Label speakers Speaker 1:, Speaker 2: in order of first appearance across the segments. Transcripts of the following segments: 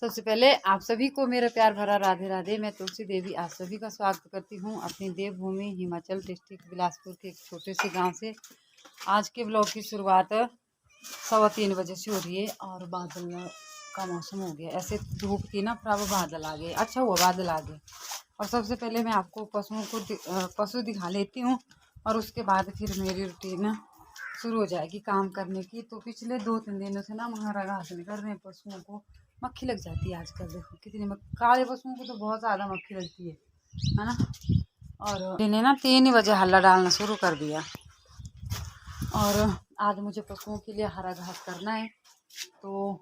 Speaker 1: सबसे पहले आप सभी को मेरा प्यार भरा राधे राधे। मैं तुलसी देवी आप सभी का स्वागत करती हूँ अपनी देवभूमि हिमाचल डिस्ट्रिक्ट बिलासपुर के एक छोटे से गांव से। आज के ब्लॉग की शुरुआत 3:15 बजे से हो रही है और बादल का मौसम हो गया। ऐसे धूप थी ना, फिर अब बादल आ गए। अच्छा हुआ बादल आ गए। और सबसे पहले मैं आपको पशु दिखा लेती हूँ और उसके बाद फिर मेरी रूटीन शुरू हो जाएगी काम करने की। तो पिछले 2-3 दिनों से ना हमारा घास नहीं कर रहे हैं, पशुओं को मक्खी लग जाती है। आजकल देखो कितनी काले पशुओं को तो बहुत ज़्यादा मक्खी लगती है ना। और इन्हें ना 3 बजे हल्ला डालना शुरू कर दिया। और आज मुझे पशुओं के लिए हरा घास करना है, तो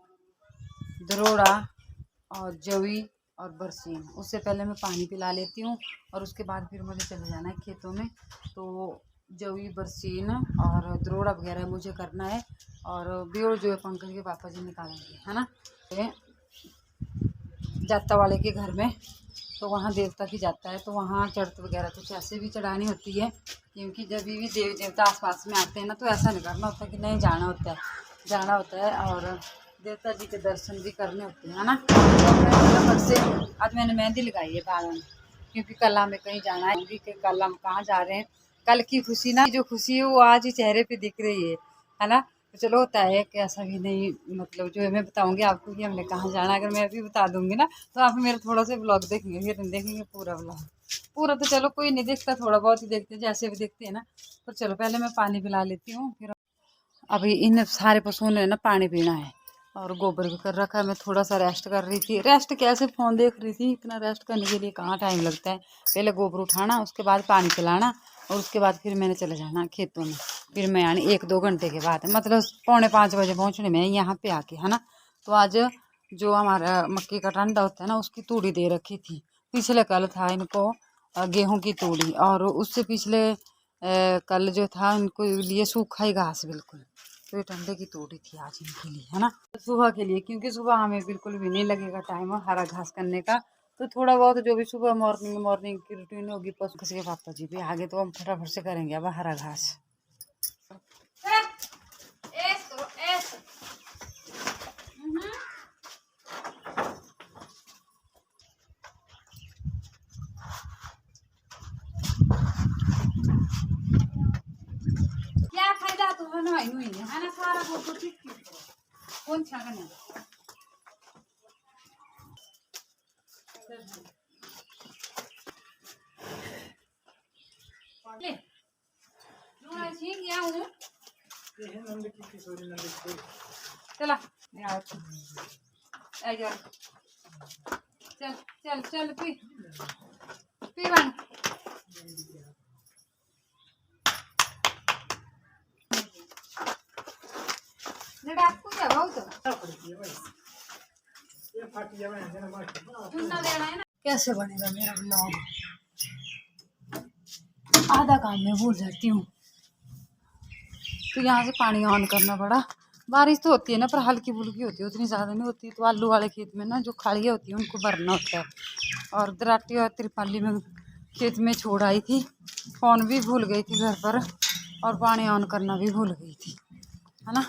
Speaker 1: दरोड़ा और जवी और बरसीन। उससे पहले मैं पानी पिला लेती हूँ और उसके बाद फिर मुझे चले जाना है खेतों में। तो जवी, बरसीन और दरोड़ा वगैरह मुझे करना है। और ब्योर जो है पंकज के पापा जी निकालेंगे, है ना। जाता वाले के घर में तो वहाँ देवता की जाता है, तो वहाँ चढ़त वगैरह कुछ ऐसे भी चढ़ानी होती है। क्योंकि जब भी देवी देवता आसपास में आते हैं ना, तो ऐसा नहीं करना होता कि नहीं जाना होता है और देवता जी के दर्शन भी करने होते हैं, है ना। तो से आज मैंने मेहंदी लगाई है बालों में, क्योंकि कल हमें कहीं जाना है कि कल हम कहाँ जा रहे हैं। कल की खुशी ना, जो खुशी है वो आज ही चेहरे पे दिख रही है ना। तो चलो होता है कि ऐसा भी नहीं, मतलब जो है मैं बताऊंगी आपको कि हमने कहाँ जाना है। अगर मैं अभी बता दूंगी ना तो आप मेरा थोड़ा सा ब्लॉग देखेंगे, फिर देखेंगे पूरा ब्लॉग। पूरा तो चलो कोई नहीं देखता, थोड़ा बहुत ही देखते हैं, जैसे भी देखते हैं ना। तो चलो पहले मैं पानी पिला लेती हूँ। फिर अभी इन सारे पशुओं ने ना पानी पीना है और गोबर भी कर रखा है। मैं थोड़ा सा रेस्ट कर रही थी। रेस्ट कैसे, फ़ोन देख रही थी। इतना रेस्ट करने के लिए कहाँ टाइम लगता है। पहले गोबर उठाना, उसके बाद पानी पिलाना और उसके बाद फिर मैंने चले जाना खेतों में। फिर मैं यानी 1-2 घंटे के बाद, मतलब 4:45 बजे पहुँचने में यहाँ पे आके, है ना। तो आज जो हमारा मक्की का टंडा होता है ना, उसकी तूड़ी दे रखी थी। पिछले कल था इनको गेहूँ की तूड़ी, और उससे पिछले कल जो था इनको लिए सूखा ही घास बिल्कुल। तो ये टंडे की तोड़ी थी आज इनके लिए, है ना। सुबह के लिए, क्योंकि सुबह हमें बिल्कुल भी नहीं लगेगा टाइम हरा घास करने का। तो थोड़ा बहुत जो भी सुबह मॉर्निंग की रूटीन होगी पशु किसी के पापा जी भी आगे, तो हम फटाफट से करेंगे अब हरा घास। क्या फायदा तो है ना, सारा वो ठीक कौन छा करना ले लूना छीन गया हूँ। चला चल चल चल पी बन। डाकू क्या बहुत कैसे बनेगा मेरा ब्लॉग। आधा काम में भूल जाती हूँ, तो यहाँ से पानी ऑन करना पड़ा। बारिश तो होती है ना, पर हल्की फुल्की होती है, उतनी ज़्यादा नहीं होती। तो आलू वाले खेत में ना जो खाड़ियाँ होती हैं उनको भरना होता है। और दराटी और तिरपाली में खेत में छोड़ आई थी, फ़ोन भी भूल गई थी घर पर और पानी ऑन करना भी भूल गई थी, है ना।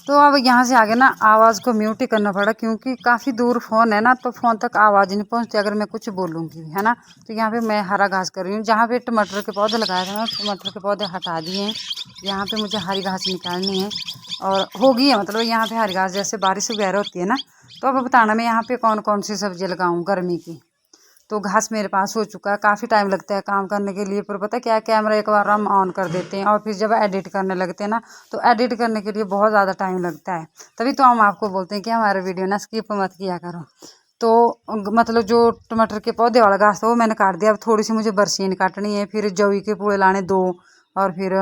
Speaker 1: तो अब यहाँ से आगे ना आवाज़ को म्यूट ही करना पड़ा, क्योंकि काफ़ी दूर फ़ोन है ना, तो फ़ोन तक आवाज़ नहीं पहुँचती अगर मैं कुछ बोलूँगी, है ना। तो यहाँ पे मैं हरा घास कर रही हूँ। जहाँ पे टमाटर के पौधे लगाए थे ना, टमाटर के पौधे हटा दिए हैं। यहाँ पे मुझे हरी घास निकालनी है और होगी है, मतलब यहाँ पे हरी घास जैसे बारिश वगैरह होती है ना। तो अब बताना मैं यहाँ पे कौन कौन सी सब्जी लगाऊँ गर्मी की। तो घास मेरे पास हो चुका है। काफ़ी टाइम लगता है काम करने के लिए, पर पता क्या, कैमरा एक बार हम ऑन कर देते हैं और फिर जब एडिट करने लगते हैं ना, तो एडिट करने के लिए बहुत ज़्यादा टाइम लगता है। तभी तो हम आपको बोलते हैं कि हमारे वीडियो ना स्किप मत किया करो। तो मतलब जो टमाटर के पौधे वाला घास था वो मैंने काट दिया। अब थोड़ी सी मुझे बरसीन काटनी है, फिर जवी के पूरे लाने 2। और फिर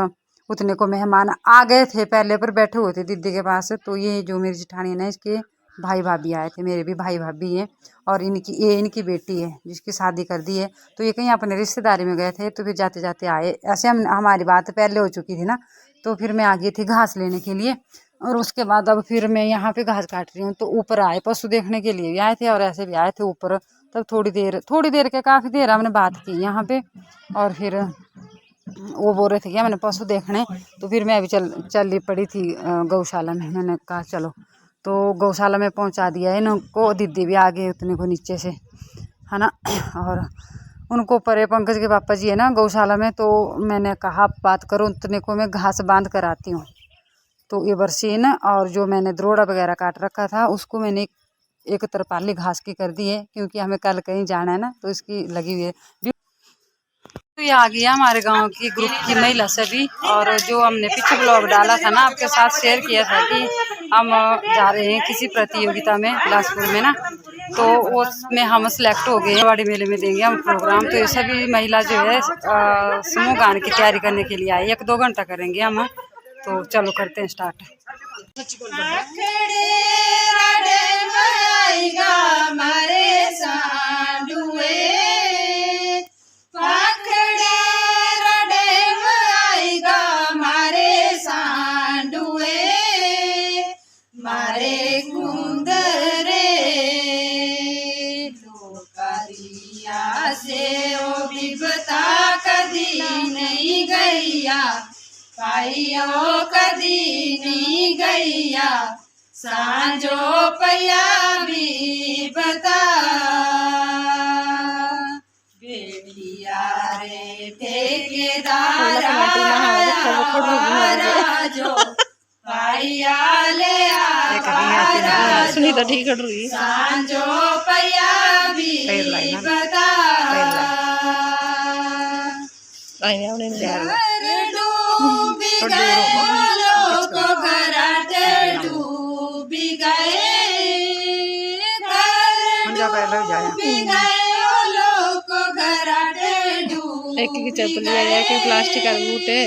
Speaker 1: उतने को मेहमान आ गए थे पहले, पर बैठे हुए थे दीदी के पास। तो ये जो मेरी जेठानी है ना, इसके भाई भाभी आए थे, मेरे भी भाई भाभी हैं। और इनकी बेटी है जिसकी शादी कर दी है। तो ये कहीं अपने रिश्तेदारी में गए थे, तो फिर जाते जाते आए। ऐसे हमारी बात पहले हो चुकी थी ना। तो फिर मैं आ गई थी घास लेने के लिए, और उसके बाद अब फिर मैं यहाँ पे घास काट रही हूँ। तो ऊपर आए पशु देखने के लिए भी आए थे और ऐसे भी आए थे ऊपर। तब थोड़ी देर के काफ़ी देर हमने बात की यहाँ पे। और फिर वो बोल रहे थे क्या मैंने पशु देखने। तो फिर मैं अभी चल पड़ी थी गौशाला में। मैंने कहा चलो, तो गौशाला में पहुंचा दिया है इनको। दीदी भी आ गए उतने को नीचे से, है ना। और उनको परे पंकज के पापा जी है ना गौशाला में, तो मैंने कहा बात करो उतने को मैं घास बांध कर आती हूँ। तो ये बरसीन और जो मैंने द्रोड़ा वगैरह काट रखा था उसको मैंने एक तरपाली घास की कर दी है, क्योंकि हमें कल कहीं जाना है ना, तो इसकी लगी हुई है। तो ये आ गया हमारे गांव की ग्रुप की महिला सभी, और जो हमने पीछे ब्लॉग डाला था ना आपके साथ शेयर किया था कि हम जा रहे हैं किसी प्रतियोगिता में बिलासपुर में ना, तो उसमें हम सिलेक्ट हो गए। वाड़ी मेले में देंगे हम प्रोग्राम। तो ये सभी महिला जो है समूह गान की तैयारी करने के लिए आई, 1-2 घंटा करेंगे हम। तो चलो करते हैं स्टार्ट।
Speaker 2: पाइयो कदी नहीं गैया सांझो पया भी बता बेटिया रे ठेकेदार जो पाइया ले सुनीता ठीक कर रही सांझो पया भी बता एक चप्पल के प्लास्टिक का बूटे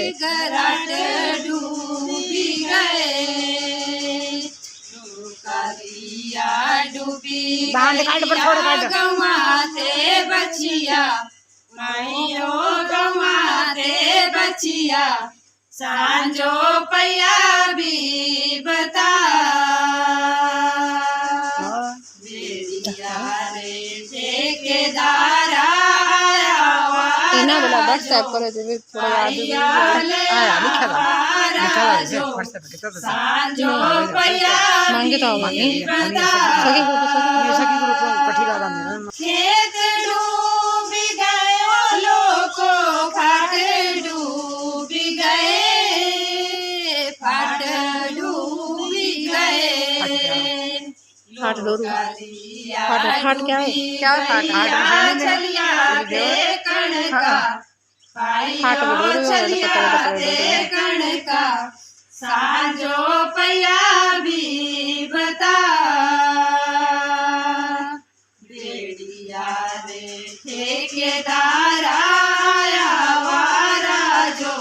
Speaker 2: गवाते बचिया माइयो गवाते बचिया सांझो पया भी बता बेड़िया रे ठेकेदार आया बोला व्हाट्सएप करो तो थोड़ा सांझो पया मांगे तो मांगे खेत डूबी गए लोको फाट डूबी गए फाट डूबी गए फाट डोरू फाट क्या है क्या फाट चलिया कणका फाट डोरू कणका सांझो पया भी बता बेड़िया रे ठेकेदार आया वारा जो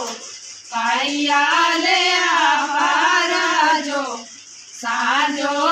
Speaker 2: पाइया ले आवारा जो सांझो